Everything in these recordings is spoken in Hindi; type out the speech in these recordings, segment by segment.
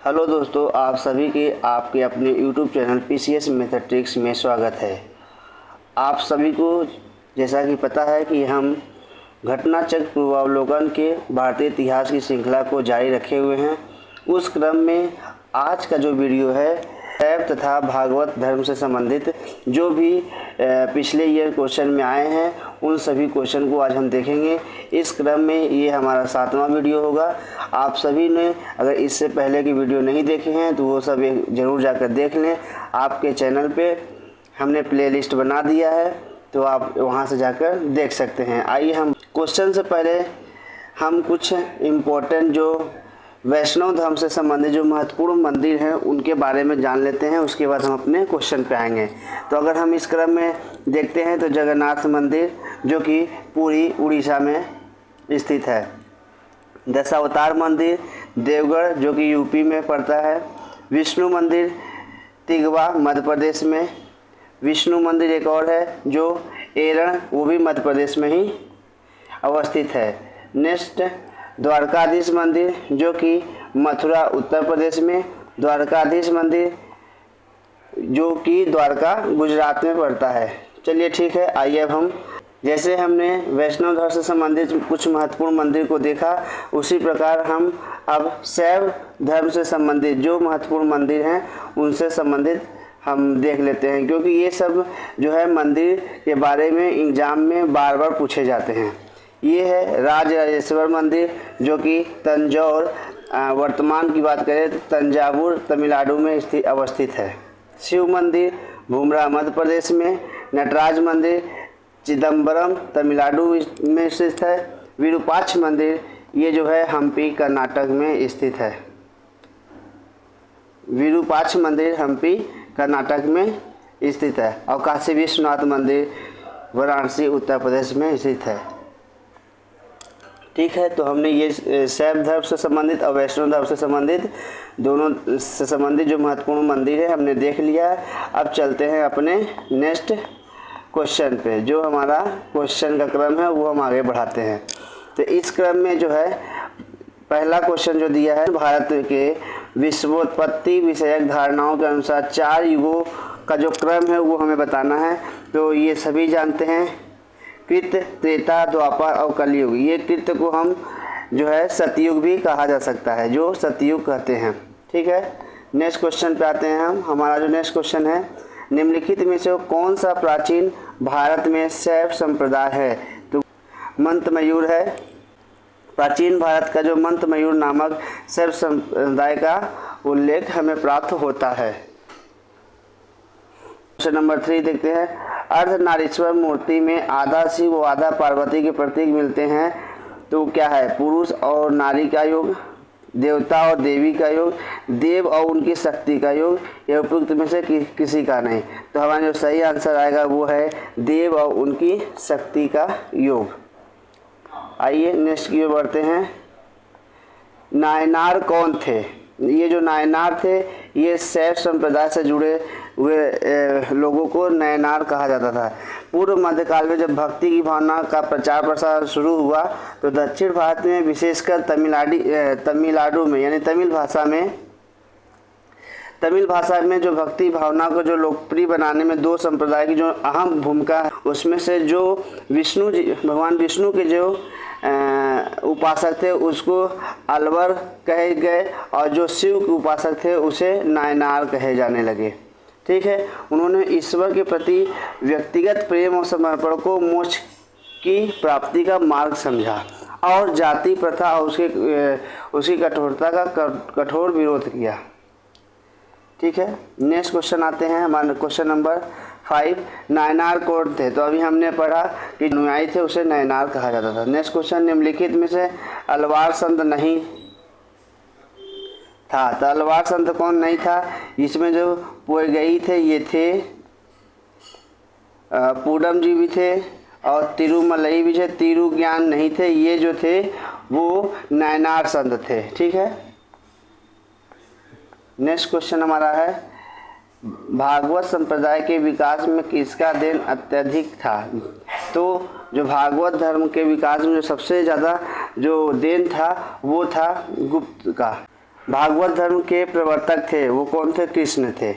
हेलो दोस्तों, आप सभी के आपके अपने YouTube channel PCS method tricks में स्वागत है। आप सभी को जैसा कि पता है कि हम घटना चक्र पूर्वावलोकन के भारतीय इतिहास की श्रृंखला को जारी रखे हुए हैं। उस क्रम में आज का जो वीडियो है शैव तथा भागवत धर्म से संबंधित जो भी पिछले ईयर क्वेश्चन में आए हैं उन सभी क्वेश्चन को आज हम देखेंगे। इस क्रम में ये हमारा 7वां वीडियो होगा। आप सभी ने अगर इससे पहले की वीडियो नहीं देखे हैं तो वो सब ज़रूर जाकर देख लें। आपके चैनल पे हमने प्लेलिस्ट बना दिया है, तो आप वहां से जाकर देख सकते हैं। आइए हम क्वेश्चन से पहले हम कुछ इम्पोर्टेंट जो वैष्णव धर्म से संबंधित जो महत्वपूर्ण मंदिर हैं उनके बारे में जान लेते हैं। उसके बाद हम अपने क्वेश्चन पे आएंगे। तो अगर हम इस क्रम में देखते हैं तो जगन्नाथ मंदिर जो कि पुरी उड़ीसा में स्थित है। दशावतार मंदिर देवगढ़ जो कि यूपी में पड़ता है। विष्णु मंदिर तिगवा मध्य प्रदेश में। विष्णु मंदिर एक और है जो एरण, वो भी मध्य प्रदेश में ही अवस्थित है। नेक्स्ट द्वारकाधीश मंदिर जो कि मथुरा उत्तर प्रदेश में। द्वारकाधीश मंदिर जो कि द्वारका गुजरात में पड़ता है। चलिए ठीक है, आइए अब हम जैसे हमने वैष्णव धर्म से संबंधित कुछ महत्वपूर्ण मंदिर को देखा, उसी प्रकार हम अब शैव धर्म से संबंधित जो महत्वपूर्ण मंदिर हैं उनसे संबंधित हम देख लेते हैं, क्योंकि ये सब जो है मंदिर के बारे में एग्जाम में बार बार पूछे जाते हैं। ये है राजराजेश्वर मंदिर जो कि तंजौर, वर्तमान की बात करें तो तंजावुर तमिलनाडु में अवस्थित है। शिव मंदिर भूमरा मध्य प्रदेश में। नटराज मंदिर चिदम्बरम तमिलनाडु में स्थित है। विरूपाक्ष मंदिर ये जो है हम्पी कर्नाटक में स्थित है। विरूपाक्ष मंदिर हम्पी कर्नाटक में स्थित है। और काशी विश्वनाथ मंदिर वाराणसी उत्तर प्रदेश में स्थित है। ठीक है, तो हमने ये शैव धर्म से संबंधित और वैष्णव धर्म से संबंधित दोनों से संबंधित जो महत्वपूर्ण मंदिर है हमने देख लिया है। अब चलते हैं अपने नेक्स्ट क्वेश्चन पे। जो हमारा क्वेश्चन का क्रम है वो हम आगे बढ़ाते हैं। तो इस क्रम में जो है पहला क्वेश्चन जो दिया है, भारत के विश्वोत्पत्ति विषयक धारणाओं के अनुसार 4 युगों का जो क्रम है वो हमें बताना है। तो ये सभी जानते हैं, कृत, त्रेता, द्वापर और कलयुग। ये कृत को हम जो है सतयुग भी कहा जा सकता है, जो सतयुग कहते हैं। ठीक है, नेक्स्ट क्वेश्चन पे आते हैं हम। हमारा जो नेक्स्ट क्वेश्चन है, निम्नलिखित में से कौन सा प्राचीन भारत में शैव संप्रदाय है? तो मंतमयूर है। प्राचीन भारत का जो मंतमयूर नामक शैव संप्रदाय का उल्लेख हमें प्राप्त होता है। क्वेश्चन नंबर 3 देखते हैं। अर्धनारीश्वर मूर्ति में आधा शिव व आधा पार्वती के प्रतीक मिलते हैं, तो क्या है? पुरुष और नारी का योग, देवता और देवी का योग, देव और उनकी शक्ति का योग, या उपयुक्त में से किसी का नहीं। तो हमारा जो सही आंसर आएगा वो है देव और उनकी शक्ति का योग। आइए नेक्स्ट की ओर बढ़ते हैं। नायनार कौन थे? ये जो नायनार थे ये शैव संप्रदाय से जुड़े हुए लोगों को नायनार कहा जाता था। पूर्व मध्यकाल में जब भक्ति की भावना का प्रचार प्रसार शुरू हुआ तो दक्षिण भारत में विशेषकर तमिलनाडु में यानी तमिल भाषा में जो भक्ति भावना को जो लोकप्रिय बनाने में 2 संप्रदाय की जो अहम भूमिका है, उसमें से जो भगवान विष्णु के जो उपासक थे उसको अलवर कहे गए और जो शिव के उपासक थे उसे नायनार कहे जाने लगे। ठीक है, उन्होंने ईश्वर के प्रति व्यक्तिगत प्रेम और समर्पण को मोक्ष की प्राप्ति का मार्ग समझा और जाति प्रथा और उसकी कठोरता का कठोर विरोध किया। ठीक है, नेक्स्ट क्वेश्चन आते हैं। हमारा क्वेश्चन नंबर 5, नायनार कौन थे? तो अभी हमने पढ़ा कि अनुयायी थे उसे नायनार कहा जाता था। नेक्स्ट क्वेश्चन, निम्नलिखित में से अलवार संत नहीं था। तो अलवार संत कौन नहीं था? इसमें जो पोयगई थे ये थे, पूडम जी भी थे और तिरुमलई भी थे। तिरु ज्ञान नहीं थे, ये जो थे वो नायनार संत थे। ठीक है, नेक्स्ट क्वेश्चन हमारा है, भागवत संप्रदाय के विकास में किसका देन अत्यधिक था? तो जो भागवत धर्म के विकास में जो सबसे ज़्यादा जो देन था वो था गुप्त का। भागवत धर्म के प्रवर्तक थे वो कौन थे? कृष्ण थे,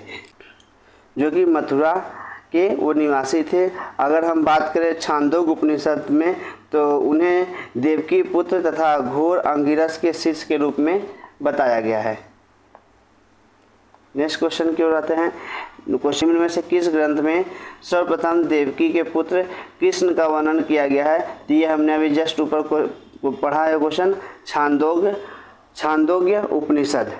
जो कि मथुरा के वो निवासी थे। अगर हम बात करें छांदोग उपनिषद में तो उन्हें देवकी पुत्र तथा घोर अंगिरस के शिष्य के रूप में बताया गया है। नेक्स्ट क्वेश्चन की ओर आते हैं। क्वेश्चन में से किस ग्रंथ में सर्वप्रथम देवकी के पुत्र कृष्ण का वर्णन किया गया है? तो ये हमने अभी जस्ट ऊपर पढ़ा है क्वेश्चन, छांदोग्य उपनिषद।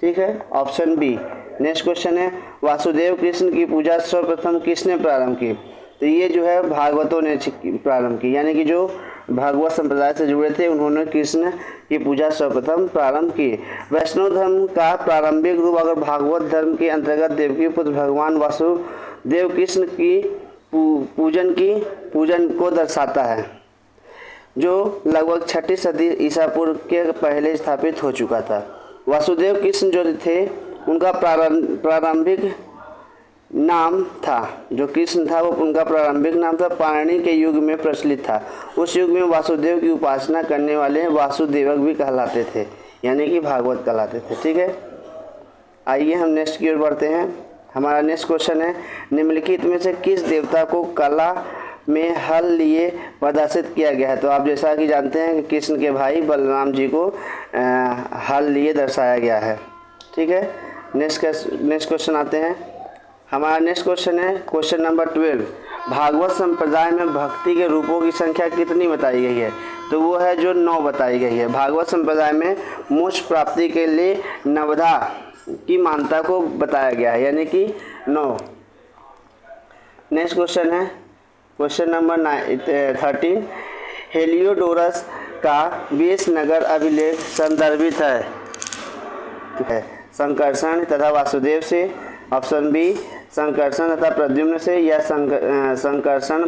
ठीक है, ऑप्शन बी। नेक्स्ट क्वेश्चन है वासुदेव कृष्ण की पूजा सर्वप्रथम किसने प्रारंभ की? तो ये जो है भागवतों ने प्रारंभ की, यानी कि जो भागवत संप्रदाय से जुड़े थे उन्होंने कृष्ण की पूजा सर्वप्रथम प्रारंभ की। वैष्णव धर्म का प्रारंभिक रूप अगर भागवत धर्म के अंतर्गत देवकी पुत्र भगवान वासुदेव कृष्ण की पूजन को दर्शाता है, जो लगभग 6ठी सदी ईसा पूर्व के पहले स्थापित हो चुका था। वासुदेव कृष्ण जो थे उनका प्रारंभिक नाम था, जो कृष्ण था वो उनका प्रारंभिक नाम था, पाणिनि के युग में प्रचलित था। उस युग में वासुदेव की उपासना करने वाले वासुदेवक भी कहलाते थे, यानी कि भागवत कहलाते थे। ठीक है, आइए हम नेक्स्ट की ओर बढ़ते हैं। हमारा नेक्स्ट क्वेश्चन है निम्नलिखित में से किस देवता को कला में हल लिए प्रदर्शित किया गया है? तो आप जैसा कि जानते हैं कि कृष्ण के भाई बलराम जी को हल लिए दर्शाया गया है। ठीक है, नेक्स्ट क्वेश्चन आते हैं। हमारा नेक्स्ट क्वेश्चन है क्वेश्चन नंबर 12। भागवत संप्रदाय में भक्ति के रूपों की संख्या कितनी बताई गई है? तो वो है जो 9 बताई गई है। भागवत संप्रदाय में मोक्ष प्राप्ति के लिए नवधा की मान्यता को बताया गया है, यानी कि 9। नेक्स्ट क्वेश्चन है क्वेश्चन नंबर 13। हेलियोडोरस का वेश नगर अभिलेख संदर्भित है संकर्षण तथा वासुदेव से, ऑप्शन बी संकर्षण तथा प्रद्युम्न से, या संकर्षण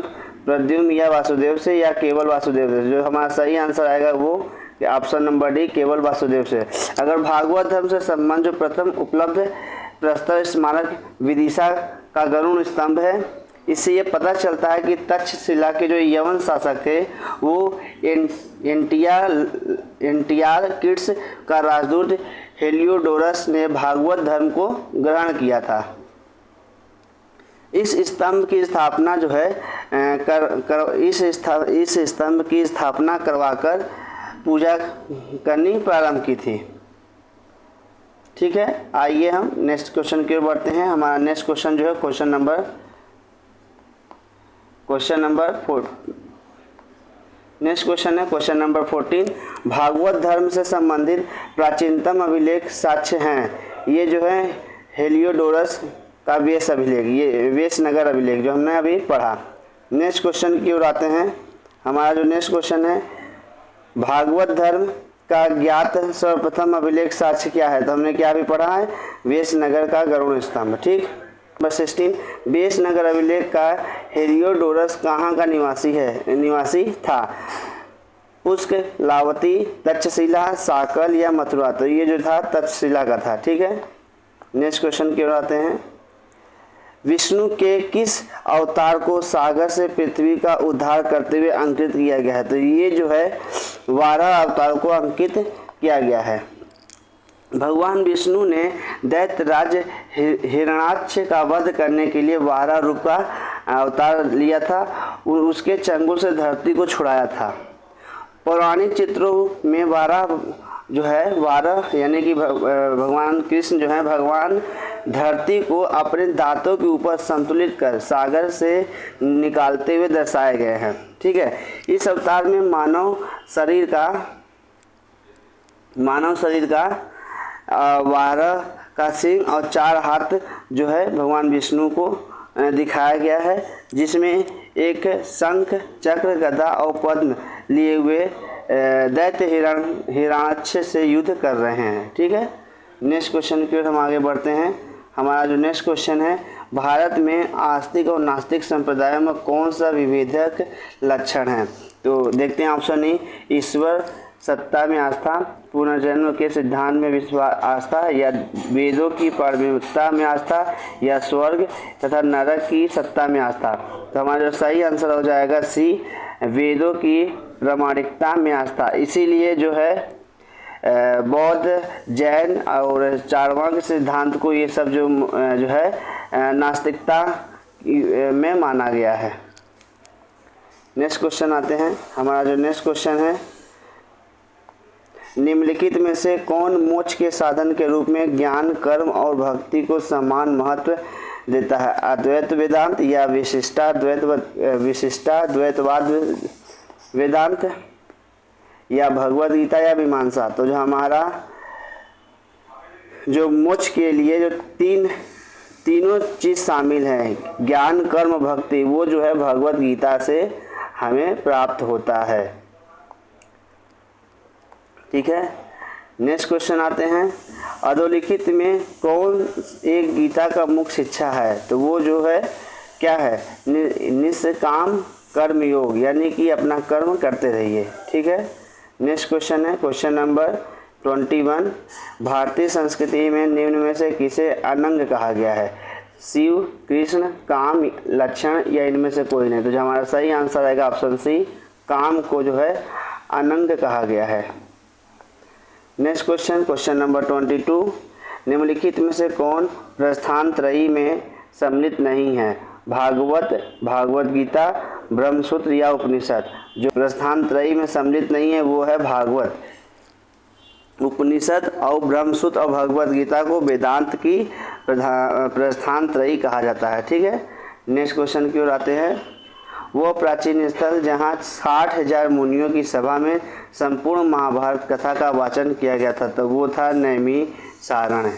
प्रद्युम्न या वासुदेव से, या केवल वासुदेव से। जो हमारा सही आंसर आएगा वो ऑप्शन नंबर डी केवल वासुदेव से। अगर भागवत धर्म से संबंध जो प्रथम उपलब्ध प्रस्तर स्मारक विदिशा का गरुड़ स्तंभ है, इससे ये पता चलता है कि तक्षशिला के जो यवन शासक थे वो एंटियाल किड्स का राजदूत हेलियोडोरस ने भागवत धर्म को ग्रहण किया था। इस स्तंभ की स्थापना जो है इस स्तंभ की स्थापना करवाकर पूजा करनी प्रारंभ की थी। ठीक है, आइए हम नेक्स्ट क्वेश्चन की ओर बढ़ते हैं। हमारा नेक्स्ट क्वेश्चन जो है क्वेश्चन नंबर 4। नेक्स्ट क्वेश्चन है क्वेश्चन नंबर 14। भागवत धर्म से संबंधित प्राचीनतम अभिलेख साक्ष्य हैं। ये जो है हेलियोडोरस का वेश अभिलेख, ये वेश नगर अभिलेख जो हमने अभी पढ़ा। नेक्स्ट क्वेश्चन की ओर आते हैं। हमारा जो नेक्स्ट क्वेश्चन है भागवत धर्म का ज्ञात सर्वप्रथम अभिलेख साक्ष्य क्या है? तो हमने क्या भी पढ़ा है, वेश नगर का गरुड़ स्तंभ। ठीक, नंबर 16। वेश नगर अभिलेख का हेलियोडोरस कहाँ का निवासी था? पुष्क, लावती, तक्षशिला, साकल या मथुरा? तो ये जो था तक्षशिला का था। ठीक है, नेक्स्ट क्वेश्चन की ओर आते हैं। विष्णु के किस अवतार को सागर से पृथ्वी का उद्धार करते हुए अंकित किया गया है? तो ये जो है 12 अवतार को अंकित किया गया है। भगवान विष्णु ने दैत्यराज हिरण्याक्ष का वध करने के लिए 12 रूप का अवतार लिया था, उसके चंगुल से धरती को छुड़ाया था। पौराणिक चित्रों में 12 यानी कि भगवान कृष्ण जो है भगवान धरती को अपने दांतों के ऊपर संतुलित कर सागर से निकालते हुए दर्शाए गए हैं। ठीक है, इस अवतार में मानव शरीर का 12 का सिंह और 4 हाथ जो है भगवान विष्णु को दिखाया गया है, जिसमें एक शंख, चक्र, गदा और पद्म लिए हुए दैत्य हिरण्याक्ष से युद्ध कर रहे हैं। ठीक है, नेक्स्ट क्वेश्चन की ओर हम आगे बढ़ते हैं। हमारा जो नेक्स्ट क्वेश्चन है भारत में आस्तिक और नास्तिक संप्रदायों में कौन सा विभेदक लक्षण है? तो देखते हैं ऑप्शन ए ईश्वर सत्ता में आस्था, पुनर्जन्म के सिद्धांत में विश्वास आस्था, या वेदों की पारमिकता में आस्था, या स्वर्ग तथा नरक की सत्ता में आस्था। तो हमारा जो सही आंसर हो जाएगा सी वेदों की प्रामाणिकता में आस्था। इसीलिए जो है बौद्ध, जैन और चार्वाक सिद्धांत को ये सब जो है नास्तिकता में माना गया है। नेक्स्ट क्वेश्चन आते हैं। हमारा जो नेक्स्ट क्वेश्चन है, निम्नलिखित में से कौन मोक्ष के साधन के रूप में ज्ञान, कर्म और भक्ति को समान महत्व देता है? अद्वैत वेदांत या विशिष्टाद्वैतवाद वेदांत या भगवद गीता या मीमांसा? तो जो हमारा जो मोक्ष के लिए जो तीनों चीज़ शामिल है, ज्ञान, कर्म, भक्ति, वो जो है भगवद गीता से हमें प्राप्त होता है। ठीक है। नेक्स्ट क्वेश्चन आते हैं, अधोलिखित में कौन एक गीता का मुख्य शिक्षा है? तो वो जो है क्या है, निष्काम कर्म योग, यानी कि अपना कर्म करते रहिए। ठीक है। नेक्स्ट क्वेश्चन है क्वेश्चन नंबर 21, भारतीय संस्कृति में निम्न में से किसे अनंग कहा गया है? शिव, कृष्ण, काम, लक्षण या इनमें से कोई नहीं? तो जो हमारा सही आंसर आएगा ऑप्शन सी, काम को जो है अनंग कहा गया है। नेक्स्ट क्वेश्चन, क्वेश्चन नंबर 22, निम्नलिखित में से कौन प्रस्थान त्रयी में सम्मिलित नहीं है? भागवत, भगवद गीता, ब्रह्मसूत्र या उपनिषद? जो प्रस्थान त्रयी में सम्मिलित नहीं है वो है भागवत, उपनिषद और ब्रह्मसूत्र और भगवद गीता को वेदांत की प्रस्थान त्रयी कहा जाता है। ठीक है। नेक्स्ट क्वेश्चन की ओर आते हैं, वो प्राचीन स्थल जहाँ 60,000 मुनियों की सभा में संपूर्ण महाभारत कथा का वाचन किया गया था, तो वो था नैमिषारण्य।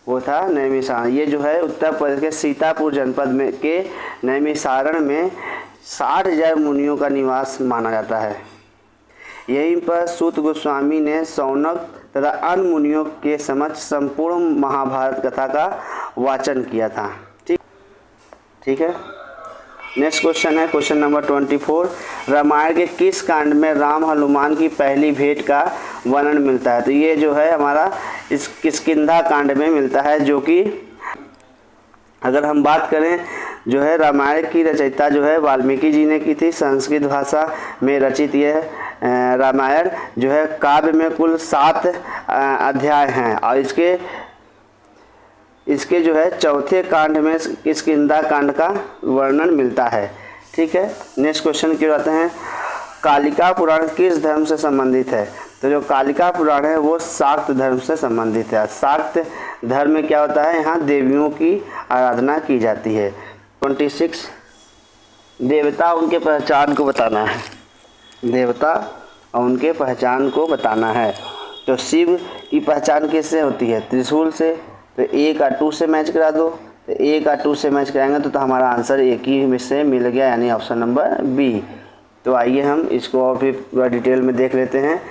वो था नैमिषारण्य। ये जो है उत्तर प्रदेश के सीतापुर जनपद में के नैमिषारण्य में 60,000 मुनियों का निवास माना जाता है। यहीं पर सूत गोस्वामी ने शौनक तथा अन्य मुनियों के समक्ष संपूर्ण महाभारत कथा का वाचन किया था। ठीक है। नेक्स्ट क्वेश्चन है क्वेश्चन नंबर 24, रामायण के किस कांड में राम हनुमान की पहली भेंट का वर्णन मिलता है? तो ये जो है हमारा इस किष्किंधा कांड में मिलता है, जो कि अगर हम बात करें जो है रामायण की रचयिता जो है वाल्मीकि जी ने की थी। संस्कृत भाषा में रचित यह रामायण जो है काव्य में कुल 7 अध्याय हैं और इसके जो है चौथे कांड में किष्किंधा कांड का वर्णन मिलता है। ठीक है। नेक्स्ट क्वेश्चन की आते हैं, कालिका पुराण किस धर्म से संबंधित है? तो जो कालिका पुराण है वो शाक्त धर्म से संबंधित है। शाक्त धर्म में क्या होता है, यहाँ देवियों की आराधना की जाती है। 26, देवता उनके पहचान को बताना है। देवता और उनके पहचान को बताना है। तो शिव की पहचान किससे होती है? त्रिशूल से। तो 1 और 2 से मैच करा दो। तो 1 और 2 से मैच कराएंगे तो हमारा आंसर एक ही में से मिल गया, यानी ऑप्शन नंबर बी। तो आइए हम इसको और भी पूरा डिटेल में देख लेते हैं।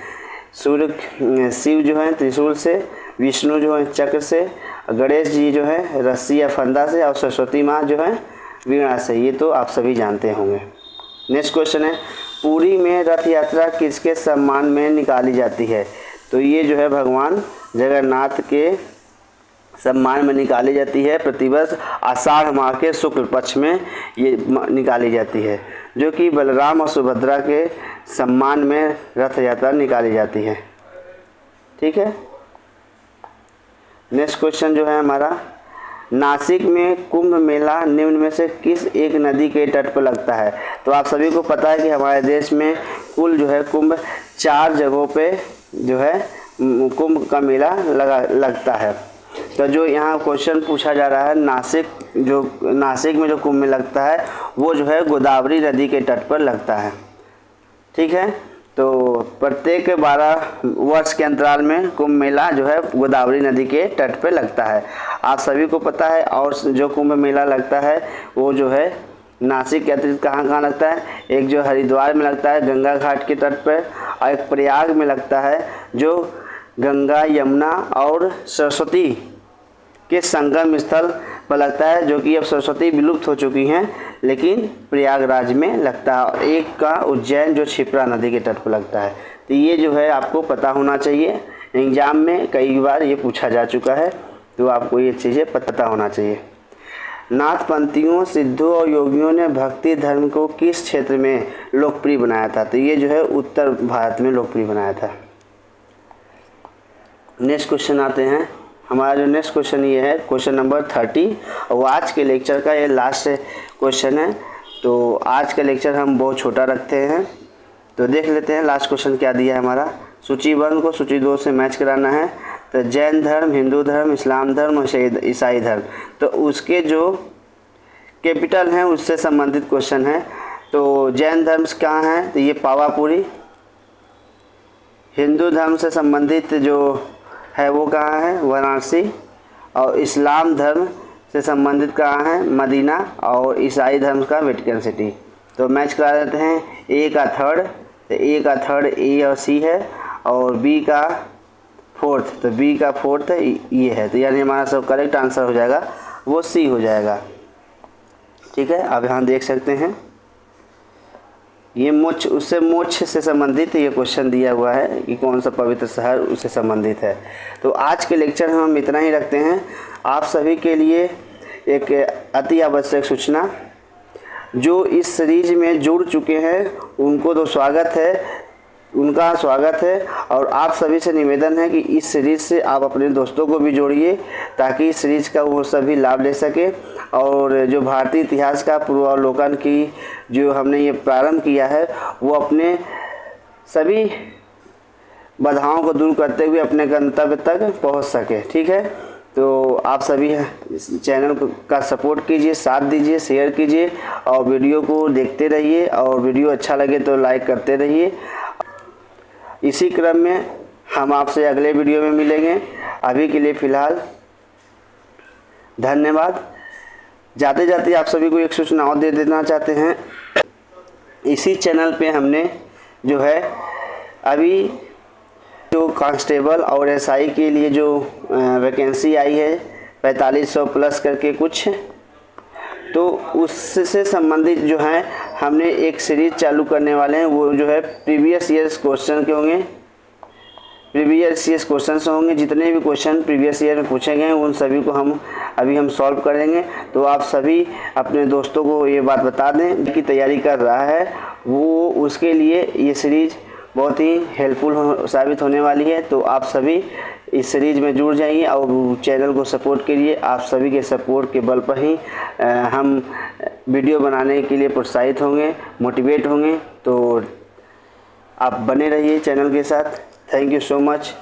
शिव जो है त्रिशूल से, विष्णु जो है चक्र से, गणेश जी जो है रस्सी या फंदा से, और सरस्वती माँ जो है वीणा से। ये तो आप सभी जानते होंगे। नेक्स्ट क्वेश्चन है, पुरी में रथ यात्रा किसके सम्मान में निकाली जाती है? तो ये जो है भगवान जगन्नाथ के सम्मान में निकाली जाती है। प्रतिवर्ष आषाढ़ माह के शुक्ल पक्ष में ये निकाली जाती है, जो कि बलराम और सुभद्रा के सम्मान में रथ यात्रा निकाली जाती है। ठीक है। नेक्स्ट क्वेश्चन जो है हमारा, नासिक में कुंभ मेला निम्न में से किस एक नदी के तट पर लगता है? तो आप सभी को पता है कि हमारे देश में कुल जो है कुंभ 4 जगहों पे जो है कुंभ का मेला लगता है। तो जो यहाँ क्वेश्चन पूछा जा रहा है, नासिक में जो कुंभ मेला लगता है वो जो है गोदावरी नदी के तट पर लगता है। ठीक है। तो प्रत्येक 12 वर्ष के अंतराल में कुंभ मेला जो है गोदावरी नदी के तट पर लगता है, आप सभी को पता है। और जो कुंभ मेला लगता है वो जो है नासिक के अतिरिक्त कहाँ लगता है? एक जो हरिद्वार में लगता है गंगा घाट के तट पर, और एक प्रयाग में लगता है जो गंगा, यमुना और सरस्वती के संगम स्थल पर लगता है, जो कि अब सरस्वती विलुप्त हो चुकी हैं, लेकिन प्रयागराज में लगता है। और एक का उज्जैन जो क्षिप्रा नदी के तट पर लगता है। तो ये जो है आपको पता होना चाहिए, एग्जाम में कई बार ये पूछा जा चुका है, तो आपको ये चीज़ें पता होना चाहिए। नाथपंथियों, सिद्धों और योगियों ने भक्ति धर्म को किस क्षेत्र में लोकप्रिय बनाया था? तो ये जो है उत्तर भारत में लोकप्रिय बनाया था। नेक्स्ट क्वेश्चन आते हैं। हमारा जो नेक्स्ट क्वेश्चन ये है क्वेश्चन नंबर 30 और आज के लेक्चर का ये लास्ट क्वेश्चन है। तो आज का लेक्चर हम बहुत छोटा रखते हैं, तो देख लेते हैं लास्ट क्वेश्चन क्या दिया है हमारा। सूची 1 को सूची 2 से मैच कराना है। तो जैन धर्म, हिंदू धर्म, इस्लाम धर्म और ईसाई धर्म, तो उसके जो कैपिटल हैं उससे संबंधित क्वेश्चन है। तो जैन धर्म कहाँ है, तो ये पावापुरी। हिंदू धर्म से संबंधित जो है वो कहाँ है, वाराणसी। और इस्लाम धर्म से संबंधित कहाँ है, मदीना। और ईसाई धर्म का वेटिकन सिटी। तो मैच करा देते हैं। ए का थर्ड, तो ए का थर्ड ए और सी है, और बी का फोर्थ, तो बी का फोर्थ ये है। तो यानी हमारा सब करेक्ट आंसर हो जाएगा वो सी हो जाएगा। ठीक है, अब यहाँ देख सकते हैं ये मोक्ष से संबंधित ये क्वेश्चन दिया हुआ है कि कौन सा पवित्र शहर उससे संबंधित है। तो आज के लेक्चर हम इतना ही रखते हैं। आप सभी के लिए एक अति आवश्यक सूचना, जो इस सीरीज में जुड़ चुके हैं उनको तो उनका स्वागत है। और आप सभी से निवेदन है कि इस सीरीज़ से आप अपने दोस्तों को भी जोड़िए, ताकि इस सीरीज़ का वो सभी लाभ ले सके। और जो भारतीय इतिहास का पूर्वावलोकन की जो हमने ये प्रारंभ किया है, वो अपने सभी बाधाओं को दूर करते हुए अपने गंतव्य तक पहुंच सके। ठीक है, तो आप सभी इस चैनल का सपोर्ट कीजिए, साथ दीजिए, शेयर कीजिए और वीडियो को देखते रहिए। और वीडियो अच्छा लगे तो लाइक करते रहिए। इसी क्रम में हम आपसे अगले वीडियो में मिलेंगे। अभी के लिए फ़िलहाल धन्यवाद। जाते जाते आप सभी को एक सूचना और दे देना चाहते हैं। इसी चैनल पे हमने जो है अभी जो कांस्टेबल और एसआई के लिए जो वैकेंसी आई है 4500 प्लस करके कुछ, तो उससे संबंधित जो है हमने एक सीरीज चालू करने वाले हैं। वो जो है प्रीवियस ईयर्स क्वेश्चन के होंगे, प्रीवियस ईयर्स क्वेश्चन होंगे। जितने भी क्वेश्चन प्रीवियस ईयर में पूछे गए उन सभी को हम सॉल्व करेंगे। तो आप सभी अपने दोस्तों को ये बात बता दें कि तैयारी कर रहा है वो, उसके लिए ये सीरीज़ बहुत ही हेल्पफुल साबित होने वाली है। तो आप सभी इस सीरीज़ में जुड़ जाइए और चैनल को सपोर्ट करिए। आप सभी के सपोर्ट के बल पर ही हम वीडियो बनाने के लिए प्रोत्साहित होंगे, मोटिवेट होंगे। तो आप बने रहिए चैनल के साथ। Thank you so much.